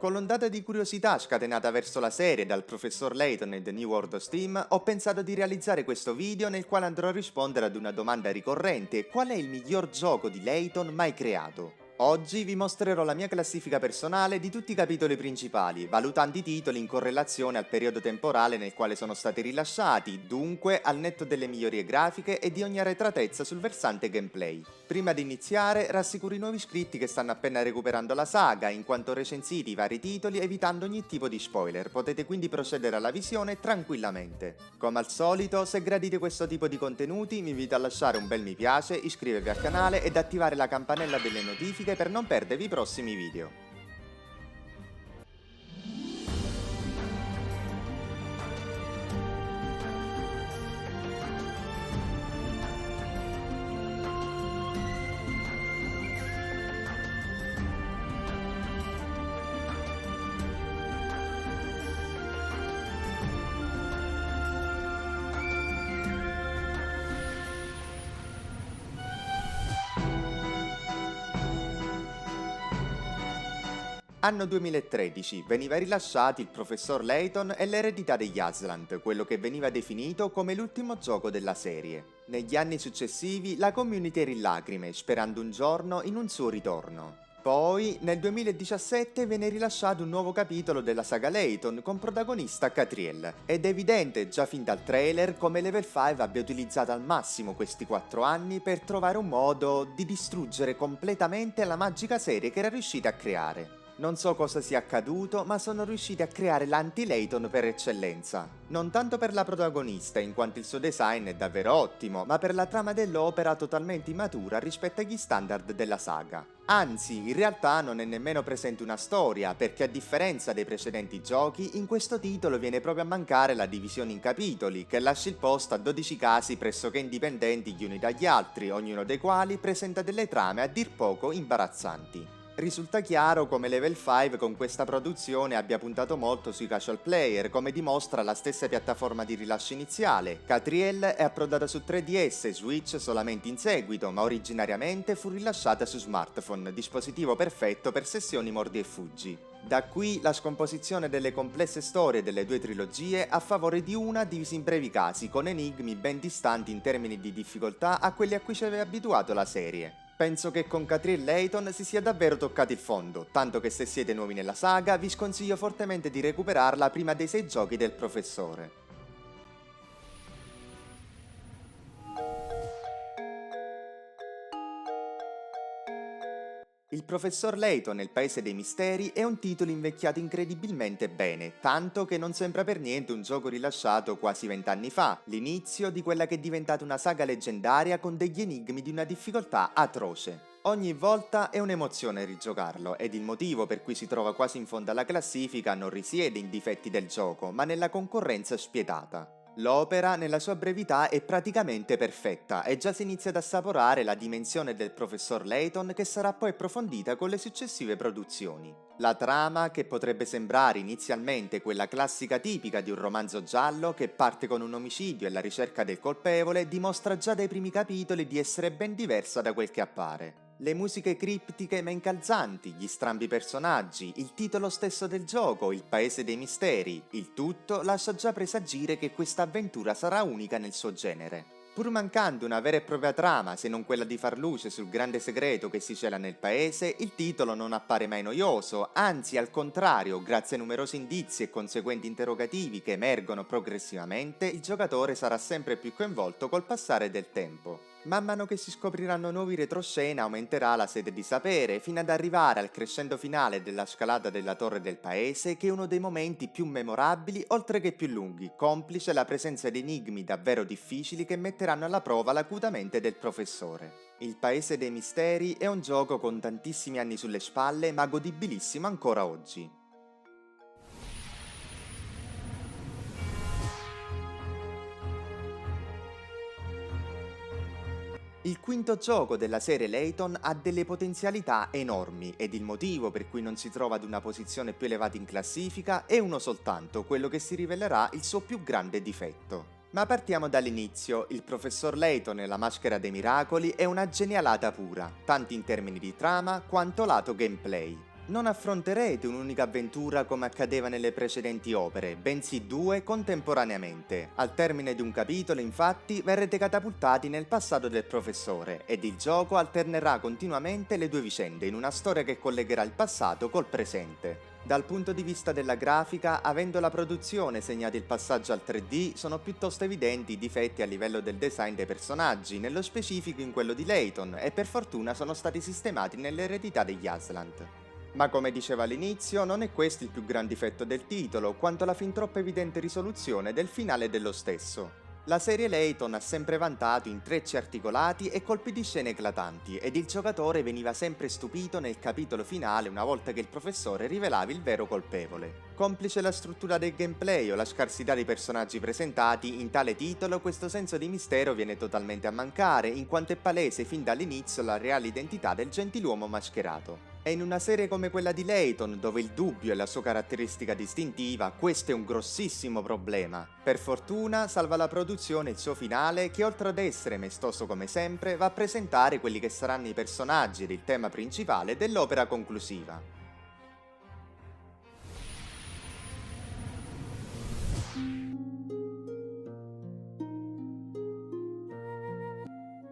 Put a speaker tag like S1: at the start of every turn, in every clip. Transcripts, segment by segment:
S1: Con l'ondata di curiosità scatenata verso la serie dal professor Layton e The New World of Steam, ho pensato di realizzare questo video nel quale andrò a rispondere ad una domanda ricorrente: qual è il miglior gioco di Layton mai creato? Oggi vi mostrerò la mia classifica personale di tutti i capitoli principali, valutando i titoli in correlazione al periodo temporale nel quale sono stati rilasciati, dunque al netto delle migliorie grafiche e di ogni arretratezza sul versante gameplay. Prima di iniziare, rassicuro i nuovi iscritti che stanno appena recuperando la saga, in quanto ho recensiti i vari titoli evitando ogni tipo di spoiler, potete quindi procedere alla visione tranquillamente. Come al solito, se gradite questo tipo di contenuti, vi invito a lasciare un bel mi piace, iscrivervi al canale ed attivare la campanella delle notifiche per non perdervi i prossimi video. Anno 2013, veniva rilasciati il professor Layton e l'eredità degli Aslant, quello che veniva definito come l'ultimo gioco della serie. Negli anni successivi la community era in lacrime, sperando un giorno in un suo ritorno. Poi, nel 2017 venne rilasciato un nuovo capitolo della saga Layton con protagonista Catriel, ed è evidente già fin dal trailer come Level 5 abbia utilizzato al massimo questi 4 anni per trovare un modo di distruggere completamente la magica serie che era riuscita a creare. Non so cosa sia accaduto, ma sono riusciti a creare l'anti-Layton per eccellenza. Non tanto per la protagonista, in quanto il suo design è davvero ottimo, ma per la trama dell'opera totalmente immatura rispetto agli standard della saga. Anzi, in realtà non è nemmeno presente una storia, perché a differenza dei precedenti giochi, in questo titolo viene proprio a mancare la divisione in capitoli, che lascia il posto a 12 casi pressoché indipendenti gli uni dagli altri, ognuno dei quali presenta delle trame a dir poco imbarazzanti. Risulta chiaro come Level 5 con questa produzione abbia puntato molto sui casual player, come dimostra la stessa piattaforma di rilascio iniziale. Catriel è approdata su 3DS e Switch solamente in seguito, ma originariamente fu rilasciata su smartphone, dispositivo perfetto per sessioni mordi e fuggi. Da qui la scomposizione delle complesse storie delle due trilogie a favore di una divisa in brevi casi, con enigmi ben distanti in termini di difficoltà a quelli a cui ci aveva abituato la serie. Penso che con Catriel Layton si sia davvero toccato il fondo, tanto che se siete nuovi nella saga vi sconsiglio fortemente di recuperarla prima dei 6 giochi del professore. Il professor Layton e il Paese dei Misteri è un titolo invecchiato incredibilmente bene, tanto che non sembra per niente un gioco rilasciato quasi 20 anni fa, l'inizio di quella che è diventata una saga leggendaria con degli enigmi di una difficoltà atroce. Ogni volta è un'emozione rigiocarlo, ed il motivo per cui si trova quasi in fondo alla classifica non risiede in difetti del gioco, ma nella concorrenza spietata. L'opera, nella sua brevità, è praticamente perfetta e già si inizia ad assaporare la dimensione del professor Layton che sarà poi approfondita con le successive produzioni. La trama, che potrebbe sembrare inizialmente quella classica tipica di un romanzo giallo che parte con un omicidio e la ricerca del colpevole, dimostra già dai primi capitoli di essere ben diversa da quel che appare. Le musiche criptiche ma incalzanti, gli strambi personaggi, il titolo stesso del gioco, il Paese dei Misteri, il tutto lascia già presagire che questa avventura sarà unica nel suo genere. Pur mancando una vera e propria trama, se non quella di far luce sul grande segreto che si cela nel paese, il titolo non appare mai noioso, anzi al contrario, grazie ai numerosi indizi e conseguenti interrogativi che emergono progressivamente, il giocatore sarà sempre più coinvolto col passare del tempo. Man mano che si scopriranno nuovi retroscena aumenterà la sete di sapere, fino ad arrivare al crescendo finale della scalata della torre del paese, che è uno dei momenti più memorabili oltre che più lunghi, complice la presenza di enigmi davvero difficili che metteranno alla prova l'acutamente del professore. Il Paese dei Misteri è un gioco con tantissimi anni sulle spalle, ma godibilissimo ancora oggi. Il quinto gioco della serie Layton ha delle potenzialità enormi ed il motivo per cui non si trova ad una posizione più elevata in classifica è uno soltanto, quello che si rivelerà il suo più grande difetto. Ma partiamo dall'inizio, il professor Layton e la maschera dei miracoli è una genialata pura, tanto in termini di trama quanto lato gameplay. non affronterete un'unica avventura come accadeva nelle precedenti opere, bensì due contemporaneamente. Al termine di un capitolo, infatti, verrete catapultati nel passato del professore ed il gioco alternerà continuamente le due vicende in una storia che collegherà il passato col presente. Dal punto di vista della grafica, avendo la produzione segnato il passaggio al 3D, sono piuttosto evidenti i difetti a livello del design dei personaggi, nello specifico in quello di Layton, e per fortuna sono stati sistemati nell'eredità degli Aslant. Ma come dicevo all'inizio, non è questo il più gran difetto del titolo, quanto la fin troppo evidente risoluzione del finale dello stesso. La serie Layton ha sempre vantato intrecci articolati e colpi di scena eclatanti, ed il giocatore veniva sempre stupito nel capitolo finale una volta che il professore rivelava il vero colpevole. Complice la struttura del gameplay o la scarsità dei personaggi presentati, in tale titolo questo senso di mistero viene totalmente a mancare, in quanto è palese fin dall'inizio la reale identità del gentiluomo mascherato. E in una serie come quella di Layton, dove il dubbio è la sua caratteristica distintiva, questo è un grossissimo problema. Per fortuna salva la produzione il suo finale che, oltre ad essere maestoso come sempre, va a presentare quelli che saranno i personaggi ed il tema principale dell'opera conclusiva.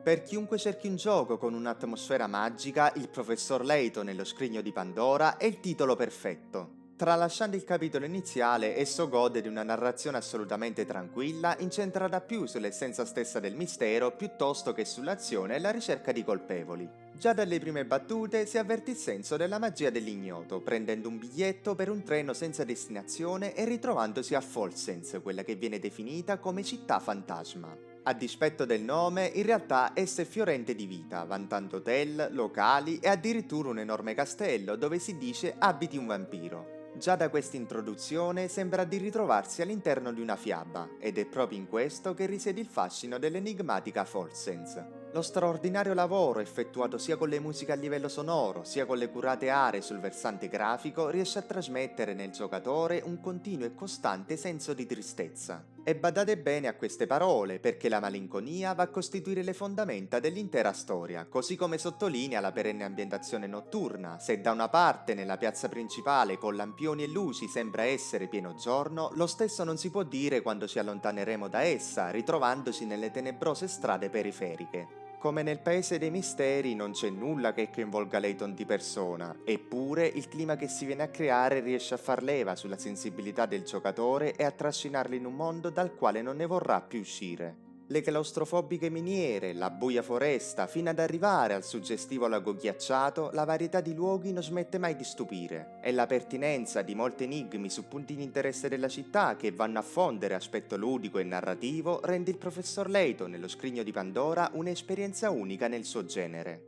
S1: Per chiunque cerchi un gioco con un'atmosfera magica, il professor Layton e lo scrigno di Pandora è il titolo perfetto. Tralasciando il capitolo iniziale, esso gode di una narrazione assolutamente tranquilla, incentrata più sull'essenza stessa del mistero piuttosto che sull'azione e la ricerca di colpevoli. Già dalle prime battute si avverte il senso della magia dell'ignoto, prendendo un biglietto per un treno senza destinazione e ritrovandosi a Folsens, quella che viene definita come città fantasma. A dispetto del nome, in realtà essa è fiorente di vita, vantando hotel, locali e addirittura un enorme castello dove si dice abiti un vampiro. Già da questa introduzione sembra di ritrovarsi all'interno di una fiaba, ed è proprio in questo che risiede il fascino dell'enigmatica Folsens. Lo straordinario lavoro effettuato sia con le musiche a livello sonoro, sia con le curate aree sul versante grafico riesce a trasmettere nel giocatore un continuo e costante senso di tristezza. E badate bene a queste parole, perché la malinconia va a costituire le fondamenta dell'intera storia, così come sottolinea la perenne ambientazione notturna. Se da una parte nella piazza principale con lampioni e luci sembra essere pieno giorno, lo stesso non si può dire quando ci allontaneremo da essa, ritrovandoci nelle tenebrose strade periferiche. Come nel Paese dei Misteri non c'è nulla che coinvolga Layton di persona, eppure il clima che si viene a creare riesce a far leva sulla sensibilità del giocatore e a trascinarlo in un mondo dal quale non ne vorrà più uscire. Le claustrofobiche miniere, la buia foresta, fino ad arrivare al suggestivo lago ghiacciato, la varietà di luoghi non smette mai di stupire, e la pertinenza di molti enigmi su punti di interesse della città che vanno a fondere aspetto ludico e narrativo rende il professor Layton e lo scrigno di Pandora un'esperienza unica nel suo genere.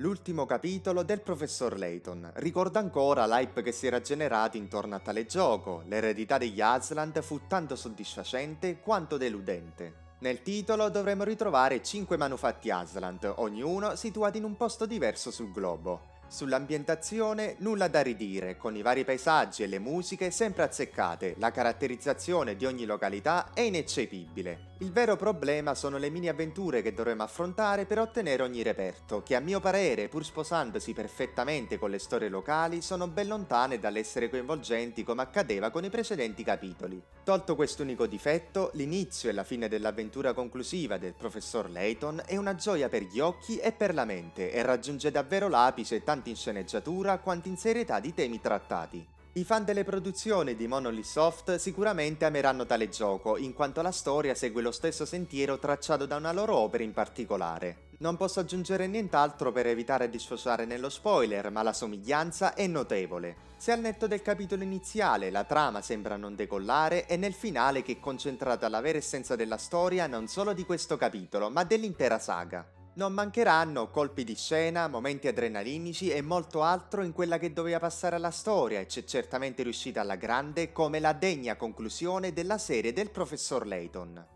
S1: L'ultimo capitolo del professor Layton ricorda ancora l'hype che si era generato intorno a tale gioco. L'eredità degli Aslant fu tanto soddisfacente quanto deludente. Nel titolo dovremo ritrovare 5 manufatti Aslant, ognuno situato in un posto diverso sul globo. Sull'ambientazione nulla da ridire, con i vari paesaggi e le musiche sempre azzeccate, la caratterizzazione di ogni località è ineccepibile. Il vero problema sono le mini avventure che dovremo affrontare per ottenere ogni reperto, che a mio parere, pur sposandosi perfettamente con le storie locali, sono ben lontane dall'essere coinvolgenti come accadeva con i precedenti capitoli. Tolto quest'unico difetto, l'inizio e la fine dell'avventura conclusiva del professor Layton è una gioia per gli occhi e per la mente e raggiunge davvero l'apice tanto in sceneggiatura quanto in serietà di temi trattati. I fan delle produzioni di Monolith Soft sicuramente ameranno tale gioco, in quanto la storia segue lo stesso sentiero tracciato da una loro opera in particolare. Non posso aggiungere nient'altro per evitare di sfociare nello spoiler, ma la somiglianza è notevole. Se al netto del capitolo iniziale la trama sembra non decollare, è nel finale che è concentrata la vera essenza della storia non solo di questo capitolo, ma dell'intera saga. Non mancheranno colpi di scena, momenti adrenalinici e molto altro in quella che doveva passare alla storia e c'è certamente riuscita alla grande come la degna conclusione della serie del professor Layton.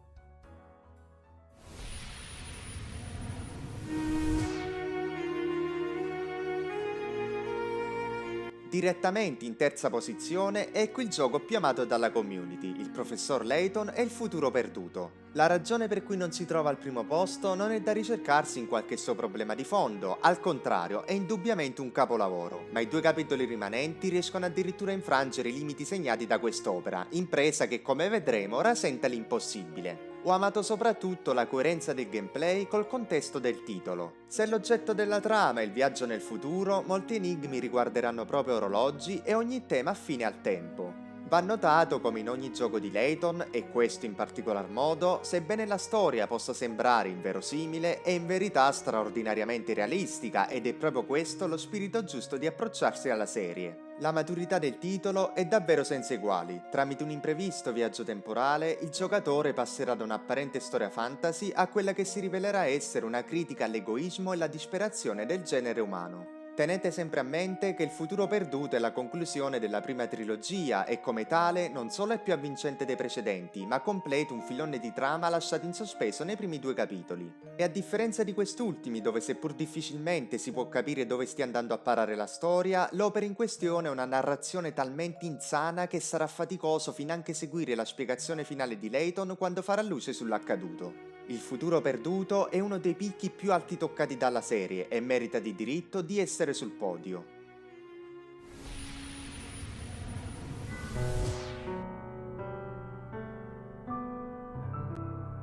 S1: Direttamente in terza posizione, ecco il gioco più amato dalla community, il Professor Layton e il futuro perduto. La ragione per cui non si trova al primo posto non è da ricercarsi in qualche suo problema di fondo, al contrario, è indubbiamente un capolavoro, ma i 2 capitoli rimanenti riescono addirittura a infrangere i limiti segnati da quest'opera, impresa che come vedremo rasenta l'impossibile. Ho amato soprattutto la coerenza del gameplay col contesto del titolo. Se l'oggetto della trama è il viaggio nel futuro, molti enigmi riguarderanno proprio orologi e ogni tema affine al tempo. Va notato come in ogni gioco di Layton, e questo in particolar modo, sebbene la storia possa sembrare inverosimile, è in verità straordinariamente realistica ed è proprio questo lo spirito giusto di approcciarsi alla serie. La maturità del titolo è davvero senza eguali. Tramite un imprevisto viaggio temporale, il giocatore passerà da un'apparente storia fantasy a quella che si rivelerà essere una critica all'egoismo e alla disperazione del genere umano. Tenete sempre a mente che il futuro perduto è la conclusione della prima trilogia e come tale non solo è più avvincente dei precedenti, ma completa un filone di trama lasciato in sospeso nei primi 2 capitoli. E a differenza di quest'ultimi, dove seppur difficilmente si può capire dove stia andando a parare la storia, l'opera in questione è una narrazione talmente insana che sarà faticoso finanche seguire la spiegazione finale di Layton quando farà luce sull'accaduto. Il futuro perduto è uno dei picchi più alti toccati dalla serie e merita di diritto di essere sul podio.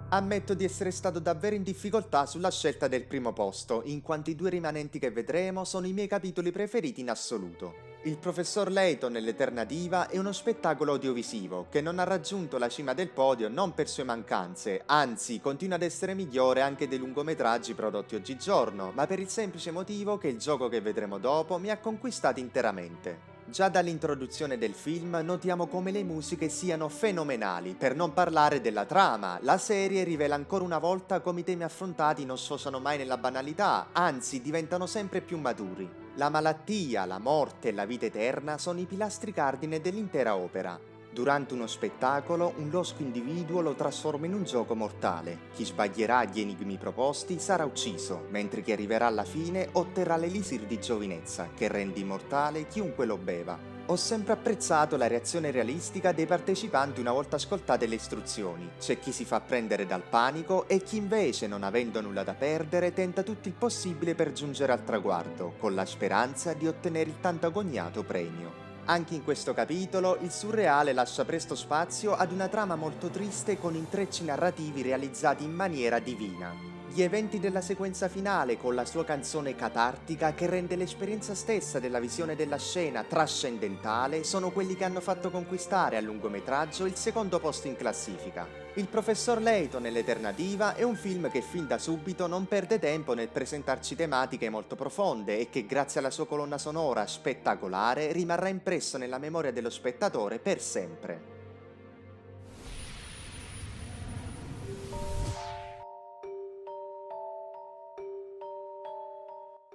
S1: Ammetto di essere stato davvero in difficoltà sulla scelta del primo posto, in quanto i 2 rimanenti che vedremo sono i miei capitoli preferiti in assoluto. Il Professor Layton e l'Eterna Diva è uno spettacolo audiovisivo che non ha raggiunto la cima del podio non per sue mancanze, anzi continua ad essere migliore anche dei lungometraggi prodotti oggigiorno, ma per il semplice motivo che il gioco che vedremo dopo mi ha conquistato interamente. Già dall'introduzione del film notiamo come le musiche siano fenomenali, per non parlare della trama. La serie rivela ancora una volta come i temi affrontati non sfociano mai nella banalità, anzi diventano sempre più maturi. La malattia, la morte e la vita eterna sono i pilastri cardine dell'intera opera. Durante uno spettacolo, un losco individuo lo trasforma in un gioco mortale. Chi sbaglierà gli enigmi proposti sarà ucciso, mentre chi arriverà alla fine otterrà l'elisir di giovinezza, che rende immortale chiunque lo beva. Ho sempre apprezzato la reazione realistica dei partecipanti una volta ascoltate le istruzioni. C'è chi si fa prendere dal panico e chi invece, non avendo nulla da perdere, tenta tutto il possibile per giungere al traguardo, con la speranza di ottenere il tanto agognato premio. Anche in questo capitolo il surreale lascia presto spazio ad una trama molto triste con intrecci narrativi realizzati in maniera divina. Gli eventi della sequenza finale con la sua canzone catartica che rende l'esperienza stessa della visione della scena trascendentale sono quelli che hanno fatto conquistare al lungometraggio il secondo posto in classifica. Il Professor Layton e l'Eterna Diva è un film che fin da subito non perde tempo nel presentarci tematiche molto profonde e che grazie alla sua colonna sonora spettacolare rimarrà impresso nella memoria dello spettatore per sempre.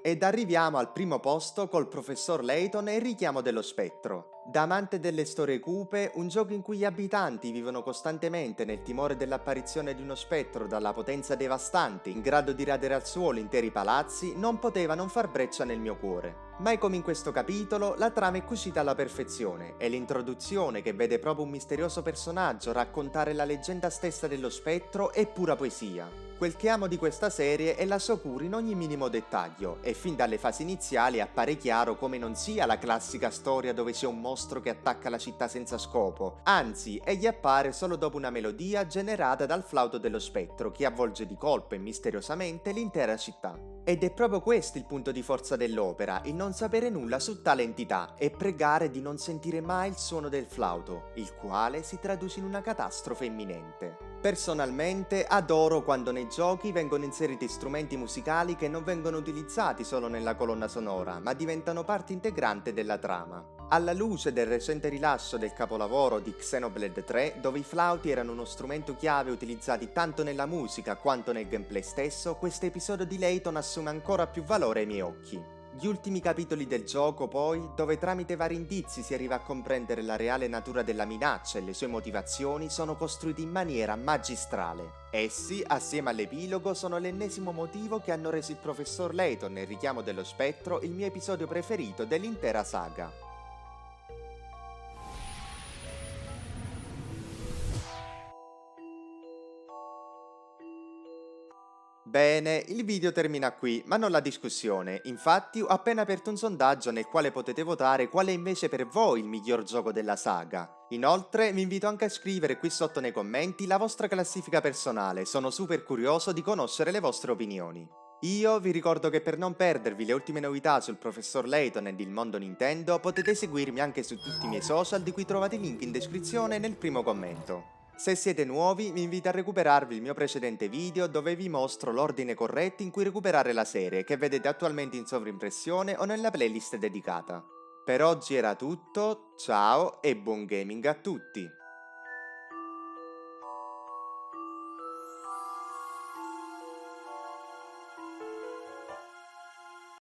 S1: Ed arriviamo al primo posto col Professor Layton e il richiamo dello spettro. Da amante delle storie cupe, un gioco in cui gli abitanti vivono costantemente nel timore dell'apparizione di uno spettro dalla potenza devastante in grado di radere al suolo interi palazzi, non poteva non far breccia nel mio cuore. Mai come in questo capitolo, la trama è cucita alla perfezione e l'introduzione che vede proprio un misterioso personaggio raccontare la leggenda stessa dello spettro è pura poesia. Quel che amo di questa serie è la sua cura in ogni minimo dettaglio e fin dalle fasi iniziali appare chiaro come non sia la classica storia dove c'è un mostro che attacca la città senza scopo, anzi egli appare solo dopo una melodia generata dal flauto dello spettro che avvolge di colpo e misteriosamente l'intera città. Ed è proprio questo il punto di forza dell'opera, il non sapere nulla su tale entità e pregare di non sentire mai il suono del flauto, il quale si traduce in una catastrofe imminente. Personalmente adoro quando nei giochi vengono inseriti strumenti musicali che non vengono utilizzati solo nella colonna sonora, ma diventano parte integrante della trama. Alla luce del recente rilascio del capolavoro di Xenoblade 3, dove i flauti erano uno strumento chiave utilizzato tanto nella musica quanto nel gameplay stesso, questo episodio di Layton assume ancora più valore ai miei occhi. Gli ultimi capitoli del gioco, poi, dove tramite vari indizi si arriva a comprendere la reale natura della minaccia e le sue motivazioni, sono costruiti in maniera magistrale. Essi, assieme all'epilogo, sono l'ennesimo motivo che hanno reso il Professor Layton e il richiamo dello spettro il mio episodio preferito dell'intera saga. Bene, il video termina qui, ma non la discussione. Infatti, ho appena aperto un sondaggio nel quale potete votare qual è invece per voi il miglior gioco della saga. Inoltre, vi invito anche a scrivere qui sotto nei commenti la vostra classifica personale, sono super curioso di conoscere le vostre opinioni. Io vi ricordo che per non perdervi le ultime novità sul professor Layton ed il mondo Nintendo, potete seguirmi anche su tutti i miei social di cui trovate il link in descrizione e nel primo commento. Se siete nuovi, vi invito a recuperarvi il mio precedente video dove vi mostro l'ordine corretto in cui recuperare la serie, che vedete attualmente in sovrimpressione o nella playlist dedicata. Per oggi era tutto, ciao e buon gaming a tutti!